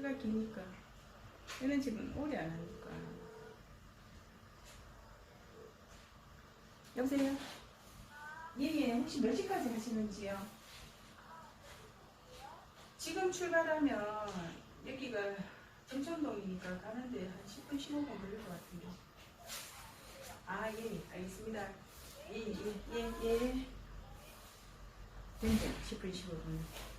해가 기니까. 이런 집은 오래 안 하니까. 여보세요? 예예, 혹시 몇 시까지 하시는지요? 지금 출발하면 여기가 정천동이니까 가는데 한 10분, 15분 걸릴 것 같은데. 아, 예, 알겠습니다. 예, 예, 예, 예. 네, 10분, 15분.